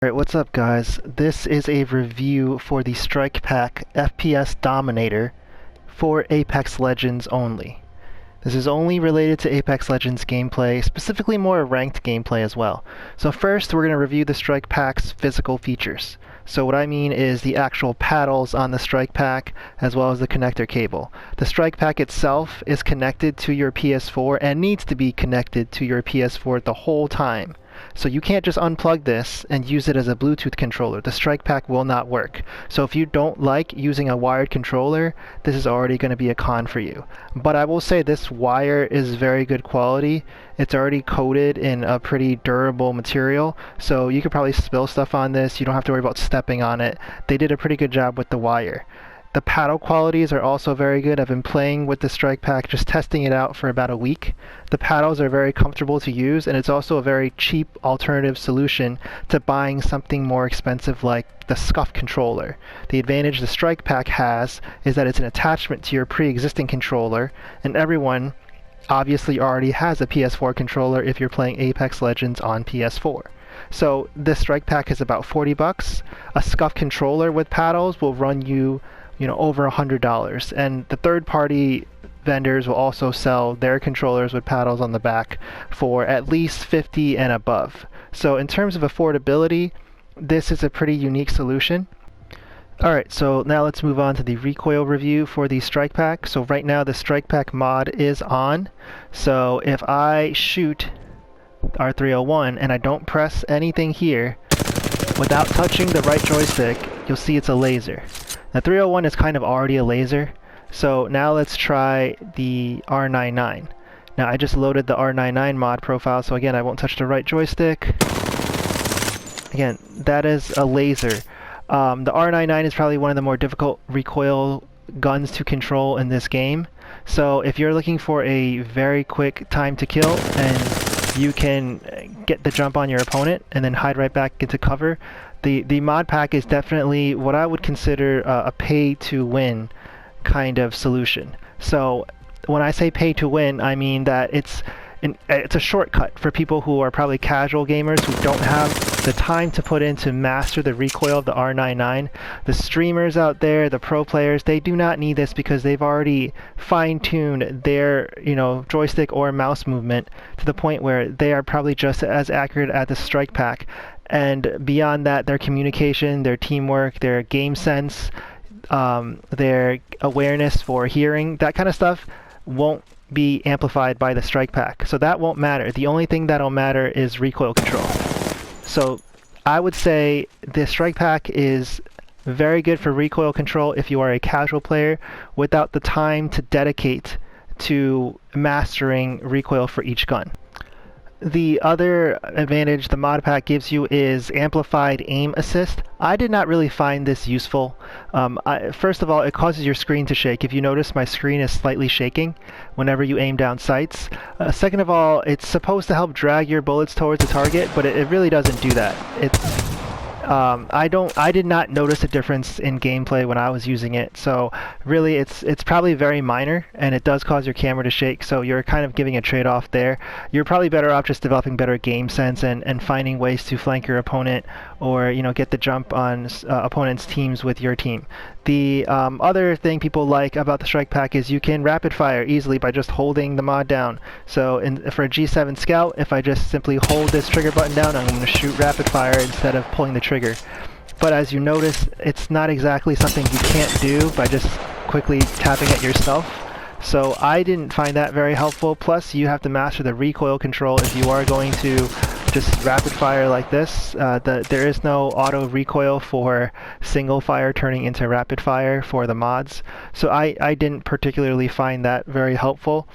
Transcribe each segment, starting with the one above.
Alright, what's up guys? This is a review for the Strikepack FPS Dominator for Apex Legends only. This is only related to Apex Legends gameplay, specifically more ranked gameplay as well. So first we're going to review the Strikepack's physical features. So what I mean is the actual paddles on the Strikepack as well as the connector cable. The Strikepack itself is connected to your PS4 and needs to be connected to your PS4 the whole time. So you can't just unplug this and use it as a Bluetooth controller. The Strikepack will not work. So if you don't like using a wired controller, this is already going to be a con for you. But I will say this wire is very good quality. It's already coated in a pretty durable material, so you could probably spill stuff on this. You don't have to worry about stepping on it. They did a pretty good job with the wire. The paddle qualities are also very good. I've been playing with the Strikepack, just testing it out for about a week. The paddles are very comfortable to use, and it's also a very cheap alternative solution to buying something more expensive like the SCUF controller. The advantage the Strikepack has is that it's an attachment to your pre-existing controller, and everyone obviously already has a PS4 controller if you're playing Apex Legends on PS4. So this Strikepack is about $40. A SCUF controller with paddles will run you over $100, and the third-party vendors will also sell their controllers with paddles on the back for at least $50 and above. So in terms of affordability, this is a pretty unique solution. Alright, so now let's move on to the recoil review for the Strikepack. So right now the Strikepack mod is on. So if I shoot R301 and I don't press anything here without touching the right joystick, you'll see it's a laser. Now 301 is kind of already a laser, so now let's try the R99. Now I just loaded the R99 mod profile, so again I won't touch the right joystick. Again, that is a laser. The R99 is probably one of the more difficult recoil guns to control in this game. So if you're looking for a very quick time to kill and you can get the jump on your opponent and then hide right back into cover, the mod pack is definitely what I would consider a pay-to-win kind of solution. So when I say pay-to-win, I mean that it's a shortcut for people who are probably casual gamers who don't have the time to put in to master the recoil of the R99. The streamers out there, the pro players, they do not need this because they've already fine-tuned their joystick or mouse movement to the point where they are probably just as accurate at the Strikepack. And beyond that, their communication, their teamwork, their game sense, their awareness for hearing, that kind of stuff won't be amplified by the Strikepack. So that won't matter. The only thing that'll matter is recoil control. So I would say the Strikepack is very good for recoil control if you are a casual player without the time to dedicate to mastering recoil for each gun. The other advantage the mod pack gives you is amplified aim assist. I did not really find this useful. First of all, it causes your screen to shake. If you notice, my screen is slightly shaking whenever you aim down sights. Second of all, it's supposed to help drag your bullets towards the target, but it really doesn't do that. I did not notice a difference in gameplay when I was using it, so really it's probably very minor, and it does cause your camera to shake, so you're kind of giving a trade-off there. You're probably better off just developing better game sense and finding ways to flank your opponent or get the jump on opponents' teams with your team. The other thing people like about the Strikepack is you can rapid fire easily by just holding the mod down. So for a G7 Scout, if I just simply hold this trigger button down, I'm going to shoot rapid fire instead of pulling the trigger. But as you notice, it's not exactly something you can't do by just quickly tapping it yourself. So I didn't find that very helpful. Plus, you have to master the recoil control if you are going to just rapid fire like this. There is no auto recoil for single fire turning into rapid fire for the mods. So I didn't particularly find that very helpful.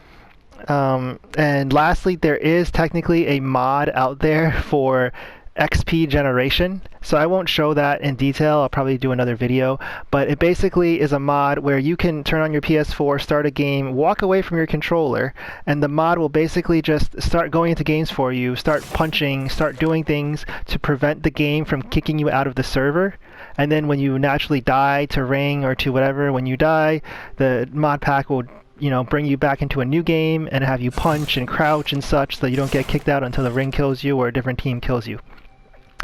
And lastly, there is technically a mod out there for XP generation. So I won't show that in detail. I'll probably do another video, but it basically is a mod where you can turn on your PS4, start a game, walk away from your controller, and the mod will basically just start going into games for you, start punching, start doing things to prevent the game from kicking you out of the server. And then when you naturally die to ring or to whatever, when you die, the mod pack will bring you back into a new game and have you punch and crouch and such so you don't get kicked out until the ring kills you or a different team kills you.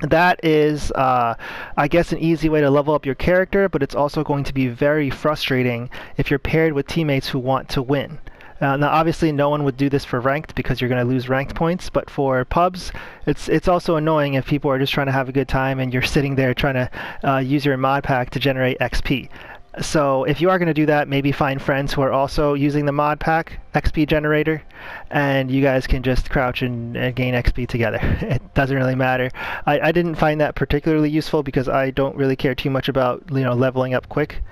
That is, I guess, an easy way to level up your character, but it's also going to be very frustrating if you're paired with teammates who want to win. Now, obviously, no one would do this for ranked because you're going to lose ranked points. But for pubs, it's also annoying if people are just trying to have a good time and you're sitting there trying to use your mod pack to generate XP. So if you are going to do that, maybe find friends who are also using the mod pack XP generator, and you guys can just crouch and gain XP together. It doesn't really matter. I didn't find that particularly useful because I don't really care too much about leveling up quick.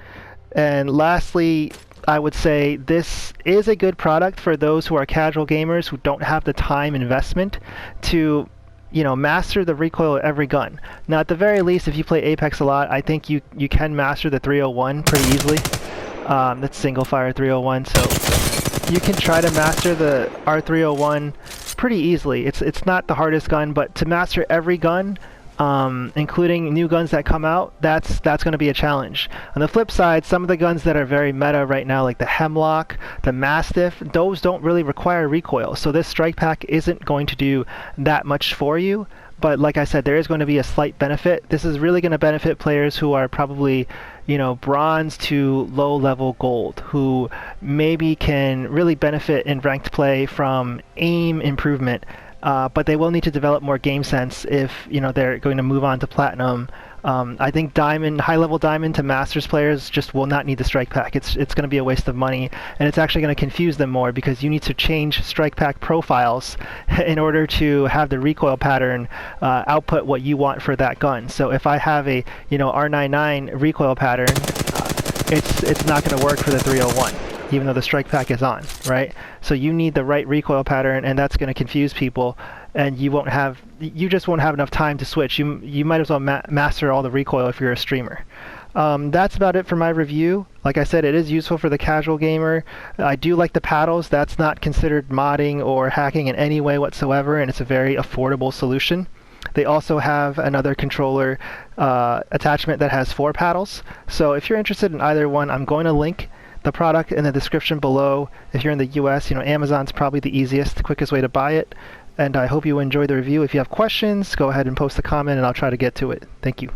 And lastly, I would say this is a good product for those who are casual gamers who don't have the time investment to master the recoil of every gun. Now, at the very least, if you play Apex a lot, I think you can master the 301 pretty easily. That's single fire 301, so you can try to master the R301 pretty easily. It's not the hardest gun, but to master every gun, including new guns that come out, that's going to be a challenge. On the flip side, some of the guns that are very meta right now, like the Hemlock, the Mastiff, those don't really require recoil. So this strike pack isn't going to do that much for you. But like I said, there is going to be a slight benefit. This is really going to benefit players who are probably, bronze to low-level gold, who maybe can really benefit in ranked play from aim improvement. But they will need to develop more game sense if they're going to move on to platinum. I think high-level diamond to masters players just will not need the strike pack. It's going to be a waste of money, and it's actually going to confuse them more because you need to change strike pack profiles in order to have the recoil pattern output what you want for that gun. So if I have a R99 recoil pattern, it's not going to work for the 301. Even though the strike pack is on, right? So you need the right recoil pattern, and that's going to confuse people, and you just won't have enough time to switch. You might as well master all the recoil if you're a streamer. That's about it for my review. Like I said, it is useful for the casual gamer. I do like the paddles. That's not considered modding or hacking in any way whatsoever, and it's a very affordable solution. They also have another controller attachment that has 4 paddles. So if you're interested in either one, I'm going to link the product in the description below. If you're in the US, Amazon's probably the easiest, quickest way to buy it. And I hope you enjoy the review. If you have questions, go ahead and post a comment and I'll try to get to it. Thank you.